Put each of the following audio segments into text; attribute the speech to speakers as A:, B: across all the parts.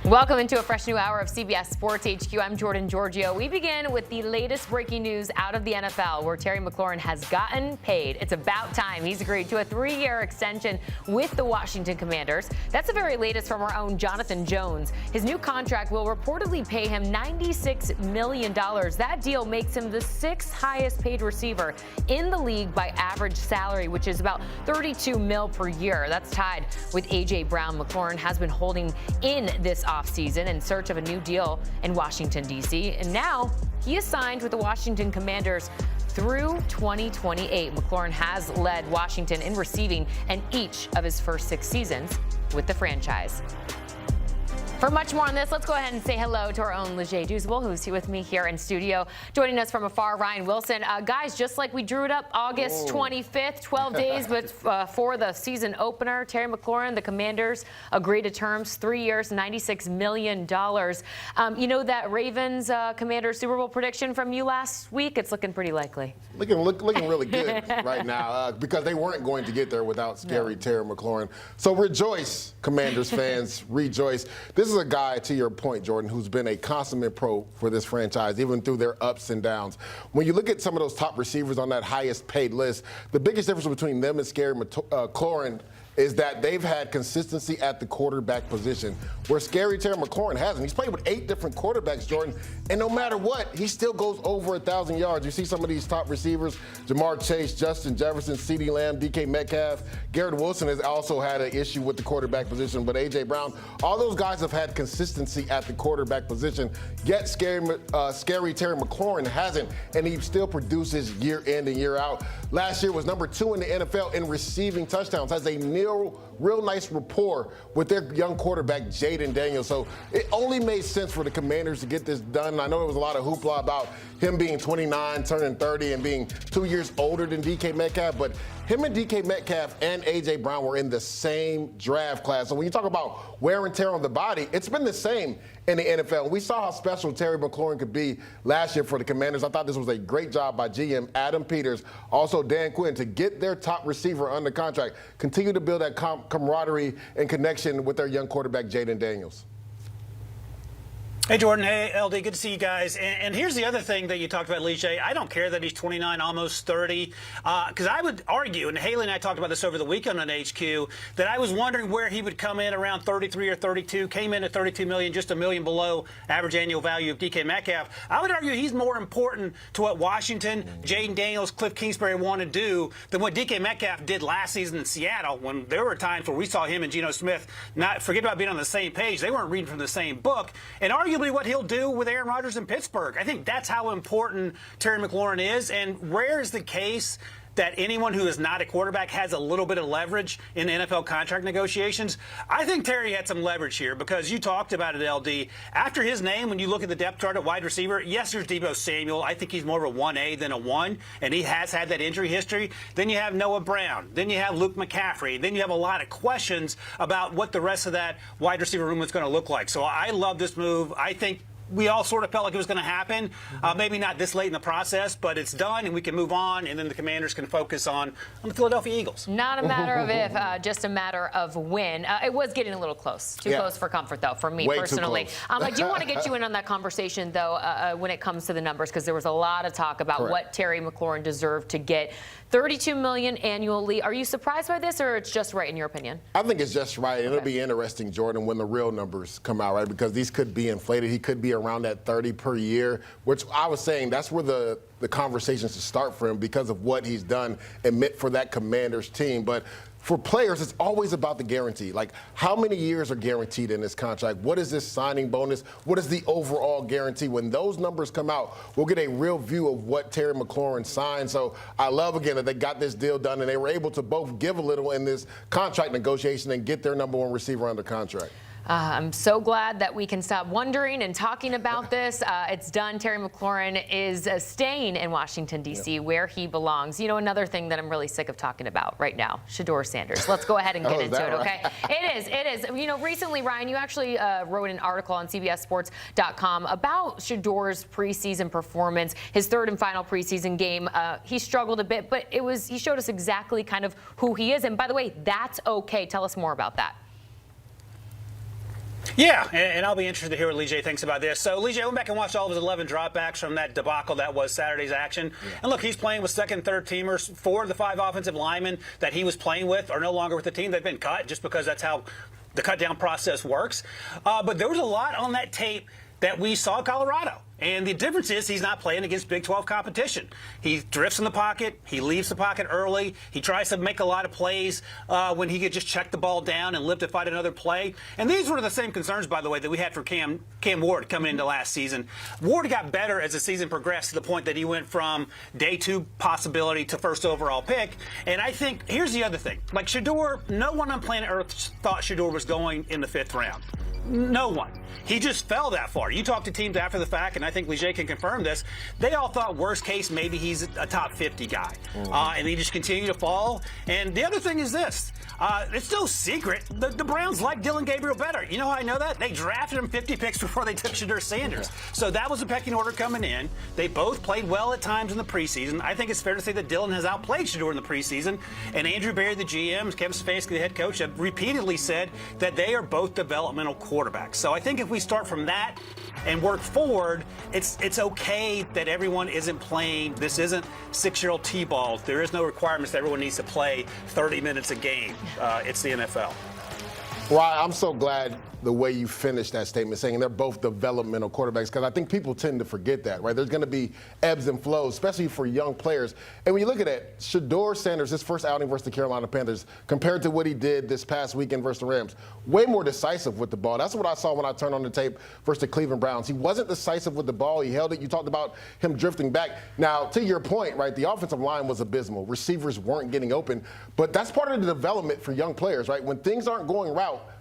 A: Welcome into a fresh new hour of CBS Sports HQ. I'm Jordan Giorgio. We begin with the latest breaking news out of the NFL, where Terry McLaurin has gotten paid. It's about time. He's agreed to a 3-year extension with the Washington Commanders. That's the very latest from our own Jonathan Jones. His new contract will reportedly pay him $96 million. That deal makes him the 6th highest paid receiver in the league by average salary, which is about $32 million per year. That's tied with A.J. Brown. McLaurin has been holding in this offseason in search of a new deal in Washington, D.C. And now he is signed with the Washington Commanders through 2028. McLaurin has led Washington in receiving in each of his first 6 seasons with the franchise. For much more on this, let's go ahead and say hello to our own Douzable, who's here with me here in studio. Joining us from afar, Ryan Wilson. Guys, just like we drew it up August 25th, 12 days but for the season opener, Terry McLaurin, the Commanders, agreed to terms, 3 years, $96 million. You know that Ravens Commanders Super Bowl prediction from you last week? It's looking pretty likely.
B: Looking really good right now because they weren't going to get there without scary Terry McLaurin. So rejoice, Commanders fans, rejoice. This is a guy, to your point, Jordan, who's been a consummate pro for this franchise, even through their ups and downs. When you look at some of those top receivers on that highest paid list, the biggest difference between them and Scary McLaurin is that they've had consistency at the quarterback position, where Scary Terry McLaurin hasn't. He's played with 8 different quarterbacks, Jordan, and no matter what, he still goes over 1,000 yards. You see some of these top receivers, Jamar Chase, Justin Jefferson, CeeDee Lamb, DK Metcalf. Garrett Wilson has also had an issue with the quarterback position, but A.J. Brown, all those guys have had consistency at the quarterback position, yet Scary Terry McLaurin hasn't, and he still produces year in and year out. Last year was number 2 in the NFL in receiving touchdowns, has a real nice rapport with their young quarterback, Jaden Daniels. So it only made sense for the Commanders to get this done. I know there was a lot of hoopla about him being 29, turning 30, and being 2 years older than DK Metcalf, but him and DK Metcalf and A.J. Brown were in the same draft class. So when you talk about wear and tear on the body, it's been the same in the NFL. We saw how special Terry McLaurin could be last year for the Commanders. I thought this was a great job by GM Adam Peters, also Dan Quinn, to get their top receiver under contract, continue to build that camaraderie and connection with their young quarterback, Jaden Daniels.
C: Hey, Jordan. Hey, LD. Good to see you guys. And here's the other thing that you talked about, Lige. I don't care that he's 29, almost 30, because I would argue, and Haley and I talked about this over the weekend on HQ, that I was wondering where he would come in around 33 or 32, came in at 32 million, just $1 million below average annual value of DK Metcalf. I would argue he's more important to what Washington, Jaden Daniels, Cliff Kingsbury want to do than what DK Metcalf did last season in Seattle, when there were times where we saw him and Geno Smith not forget about being on the same page. They weren't reading from the same book. And arguably what he'll do with Aaron Rodgers in Pittsburgh. I think that's how important Terry McLaurin is, and rare is the case that anyone who is not a quarterback has a little bit of leverage in NFL contract negotiations. I think Terry had some leverage here because you talked about it, LD. After his name, when you look at the depth chart at wide receiver, yes, there's Deebo Samuel. I think he's more of a 1A than a 1, and he has had that injury history. Then you have Noah Brown. Then you have Luke McCaffrey. Then you have a lot of questions about what the rest of that wide receiver room is going to look like. So I love this move. I think we all sort of felt like it was going to happen. Maybe not this late in the process, but it's done, and we can move on, and then the Commanders can focus on the Philadelphia Eagles.
A: Not a matter of if, just a matter of when. It was getting a little close. Too close for comfort, though, for me personally. I do want to get you in on that conversation, though, when it comes to the numbers, because there was a lot of talk about what Terry McLaurin deserved to get. $32 million annually. Are you surprised by this, or it's just right in your opinion?
B: I think it's just right. It'll be interesting, Jordan, when the real numbers come out, right? Because these could be inflated. He could be around that 30 per year, which I was saying that's where the conversations to start for him because of what he's done and meant for that Commanders team. But for players, it's always about the guarantee. Like, how many years are guaranteed in this contract? What is this signing bonus? What is the overall guarantee? When those numbers come out, we'll get a real view of what Terry McLaurin signed. So I love, again, that they got this deal done and they were able to both give a little in this contract negotiation and get their number 1 receiver under contract.
A: I'm so glad that we can stop wondering and talking about this. It's done. Terry McLaurin is staying in Washington, D.C., where he belongs. You know, another thing that I'm really sick of talking about right now, Shedeur Sanders. Let's go ahead and get into it, okay? It is. You know, recently, Ryan, you actually wrote an article on CBSSports.com about Shedeur's preseason performance, his 3rd and final preseason game. He struggled a bit, but he showed us exactly kind of who he is. And by the way, that's okay. Tell us more about that.
C: Yeah, and I'll be interested to hear what Lee J thinks about this. So, Lee J, I went back and watched all of his 11 dropbacks from that debacle that was Saturday's action. Yeah. And look, he's playing with second, third teamers. 4 of the 5 offensive linemen that he was playing with are no longer with the team. They've been cut just because that's how the cut-down process works. But there was a lot on that tape that we saw Colorado. And the difference is he's not playing against Big 12 competition. He drifts in the pocket. He leaves the pocket early. He tries to make a lot of plays when he could just check the ball down and live to fight another play. And these were the same concerns, by the way, that we had for Cam Ward coming into last season. Ward got better as the season progressed to the point that he went from day 2 possibility to first overall pick. And I think here's the other thing. Like Shedeur, no one on planet Earth thought Shedeur was going in the 5th round. No one. He just fell that far. You talk to teams after the fact, and I think Leger can confirm this, they all thought worst case maybe he's a top 50 guy. And he just continued to fall. And the other thing is this. It's no secret. The Browns like Dillon Gabriel better. You know how I know that? They drafted him 50 picks before they took Shedeur Sanders. So that was the pecking order coming in. They both played well at times in the preseason. I think it's fair to say that Dillon has outplayed Shedeur in the preseason. And Andrew Berry, the GM, Kevin Stefanski, the head coach, have repeatedly said that they are both developmental quarterbacks. So I think if we start from that and work forward, it's okay that everyone isn't playing. This isn't 6-year-old T-ball. There is no requirements that everyone needs to play 30 minutes a game. It's the NFL.
B: Ryan, I'm so glad the way you finished that statement, saying they're both developmental quarterbacks, because I think people tend to forget that, right? There's going to be ebbs and flows, especially for young players. And when you look at it, Shedeur Sanders, his first outing versus the Carolina Panthers, compared to what he did this past weekend versus the Rams, way more decisive with the ball. That's what I saw when I turned on the tape versus the Cleveland Browns. He wasn't decisive with the ball. He held it. You talked about him drifting back. Now, to your point, right, the offensive line was abysmal. Receivers weren't getting open. But that's part of the development for young players, right? When things aren't going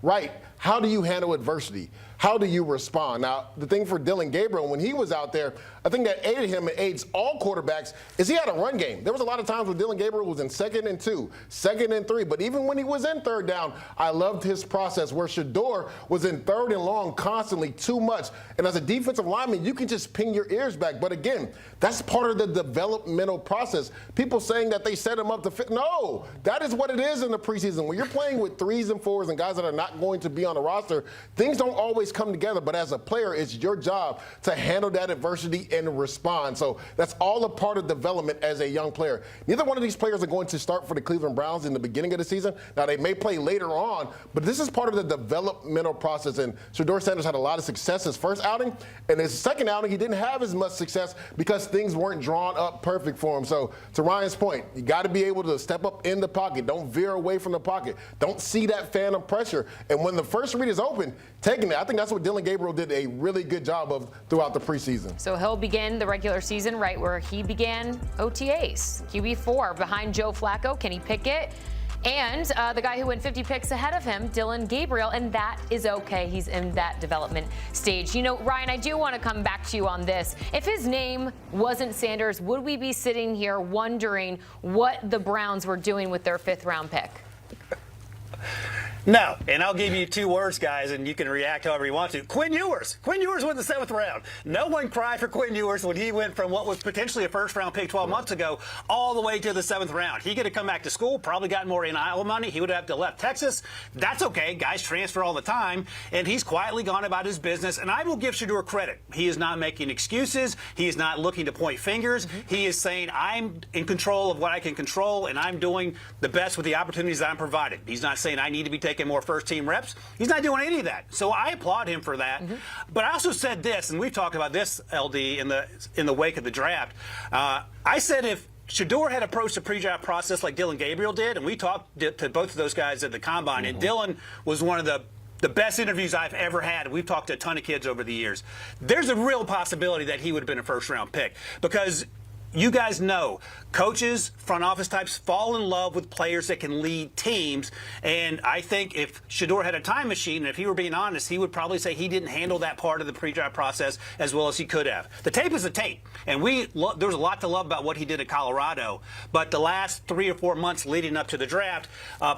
B: right, how do you handle adversity? How do you respond? Now, the thing for Dillon Gabriel, when he was out there, I think that aided him and aids all quarterbacks is he had a run game. There was a lot of times where Dillon Gabriel was in 2nd and 2, 2nd and 3. But even when he was in 3rd down, I loved his process where Shedeur was in 3rd and long constantly too much. And as a defensive lineman, you can just ping your ears back. But again, that's part of the developmental process. People saying that they set him up to fit. No, that is what it is in the preseason. When you're playing with 3s and 4s and guys that are not going to be on the roster, things don't always come together. But as a player, it's your job to handle that adversity and respond. So that's all a part of development as a young player. Neither one of these players are going to start for the Cleveland Browns in the beginning of the season. Now, they may play later on, but this is part of the developmental process. And Shedeur Sanders had a lot of success his first outing. And his second outing, he didn't have as much success because things weren't drawn up perfect for him. So to Ryan's point, you got to be able to step up in the pocket. Don't veer away from the pocket. Don't see that phantom pressure. And when the first read is open, taking it. I think that's what Dillon Gabriel did a really good job of throughout the preseason.
A: So he'll begin the regular season right where he began OTAs. QB4 behind Joe Flacco, Kenny Pickett, and the guy who went 50 picks ahead of him, Dillon Gabriel, and that is okay. He's in that development stage. You know, Ryan, I do want to come back to you on this. If his name wasn't Sanders, would we be sitting here wondering what the Browns were doing with their 5th round pick?
C: No, and I'll give you 2 words, guys, and you can react however you want to. Quinn Ewers. Quinn Ewers went the 7th round. No one cried for Quinn Ewers when he went from what was potentially a first-round pick 12 months ago all the way to the 7th round. He could have come back to school, probably gotten more NIL money. He would have to left Texas. That's okay. Guys transfer all the time, and he's quietly gone about his business. And I will give Shedeur credit. He is not making excuses. He is not looking to point fingers. He is saying, I'm in control of what I can control, and I'm doing the best with the opportunities that I'm provided. He's not saying I need to be taking more first-team reps. He's not doing any of that. So I applaud him for that. But I also said this, and we've talked about this, LD, in the wake of the draft. I said if Shedeur had approached the pre-draft process like Dillon Gabriel did, and we talked to both of those guys at the Combine, and Dillon was one of the best interviews I've ever had. We've talked to a ton of kids over the years. There's a real possibility that he would have been a first-round pick because you guys know coaches, front office types fall in love with players that can lead teams. And I think if Shedeur had a time machine, and if he were being honest, he would probably say he didn't handle that part of the pre-draft process as well as he could have. The tape is the tape. And there's a lot to love about what he did at Colorado. But the last 3 or 4 months leading up to the draft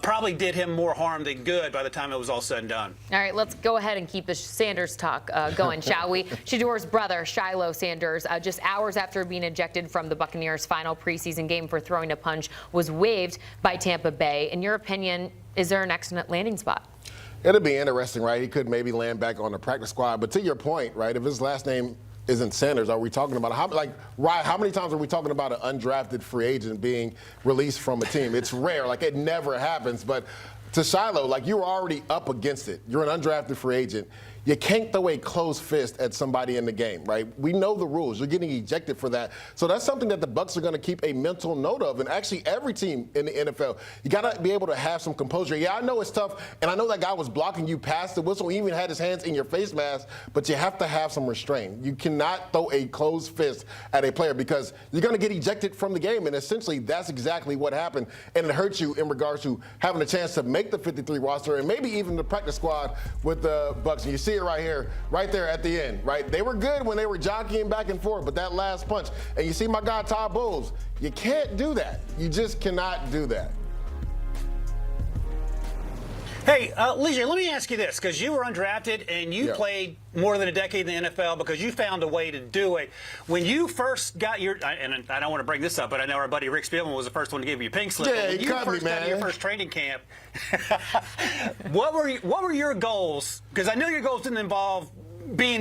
C: probably did him more harm than good by the time it was all said and done.
A: All right, let's go ahead and keep the Sanders talk going, shall we? Shedeur's brother, Shilo Sanders, just hours after being ejected from the Buccaneers' final preseason game for throwing a punch, was waived by Tampa Bay. In your opinion, is there an excellent landing spot?
B: It'll be interesting, right? He could maybe land back on the practice squad. But to your point, right, if his last name isn't Sanders, are we talking about how many times are we talking about an undrafted free agent being released from a team? It's rare. Like, it never happens. But to Shilo, like, you were already up against it. You're an undrafted free agent. You can't throw a closed fist at somebody in the game, right? We know the rules. You're getting ejected for that. So that's something that the Bucs are going to keep a mental note of. And actually, every team in the NFL, you got to be able to have some composure. Yeah, I know it's tough, and I know that guy was blocking you past the whistle, even had his hands in your face mask, but you have to have some restraint. You cannot throw a closed fist at a player because you're going to get ejected from the game, and essentially that's exactly what happened. And it hurts you in regards to having a chance to make the 53 roster and maybe even the practice squad with the Bucs. And you see it right here, right there at the end, right? They were good when they were jockeying back and forth, but that last punch, and you see my guy Todd Bowles, you can't do that. You just cannot do that.
C: Hey, Leisure, let me ask you this, because you were undrafted and you played more than a decade in the NFL because you found a way to do it. When you first got your, and I don't want to bring this up, but I know our buddy Rick Spielman was the first one to give you a pink slip.
B: Yeah,
C: when you first got your first training camp, what were your goals? Because I know your goals didn't involve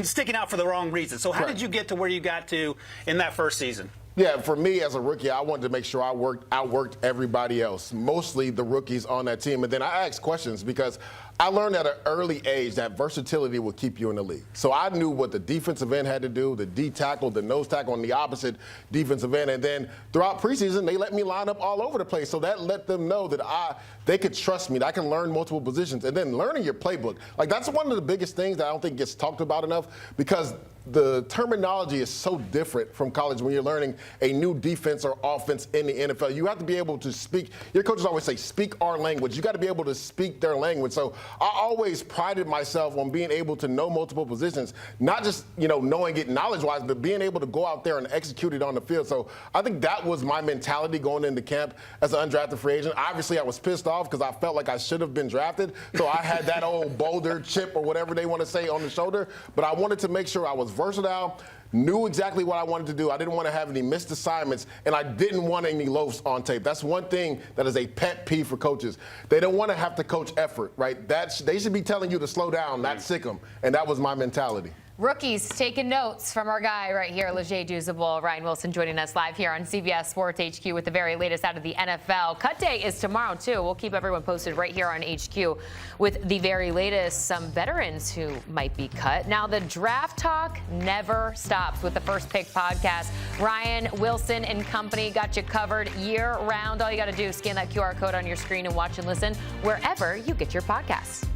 C: sticking out for the wrong reason. So how did you get to where you got to in that first season?
B: Yeah, for me as a rookie, I wanted to make sure I outworked everybody else, mostly the rookies on that team. And then I asked questions because I learned at an early age that versatility will keep you in the league. So I knew what the defensive end had to do, the D tackle, the nose tackle on the opposite defensive end. And then throughout preseason, they let me line up all over the place. So that let them know that they could trust me, that I can learn multiple positions. And then learning your playbook. Like, that's one of the biggest things that I don't think gets talked about enough because the terminology is so different from college when you're learning a new defense or offense in the NFL. You have to be able to speak. Your coaches always say, speak our language. You got to be able to speak their language. So I always prided myself on being able to know multiple positions, not just, knowing it knowledge-wise, but being able to go out there and execute it on the field. So I think that was my mentality going into camp as an undrafted free agent. Obviously, I was pissed off because I felt like I should have been drafted. So I had that old boulder chip or whatever they want to say on the shoulder. But I wanted to make sure I was versatile, knew exactly what I wanted to do. I didn't want to have any missed assignments, and I didn't want any loafs on tape. That's one thing that is a pet peeve for coaches. They don't want to have to coach effort, right? They should be telling you to slow down, not sick them, and that was my mentality.
A: Rookies taking notes from our guy right here, Douzable, Ryan Wilson, joining us live here on CBS Sports HQ with the very latest out of the NFL. Cut day is tomorrow, too. We'll keep everyone posted right here on HQ with the very latest, some veterans who might be cut. Now, the draft talk never stops with the First Pick podcast. Ryan Wilson and company got you covered year-round. All you got to do is scan that QR code on your screen and watch and listen wherever you get your podcasts.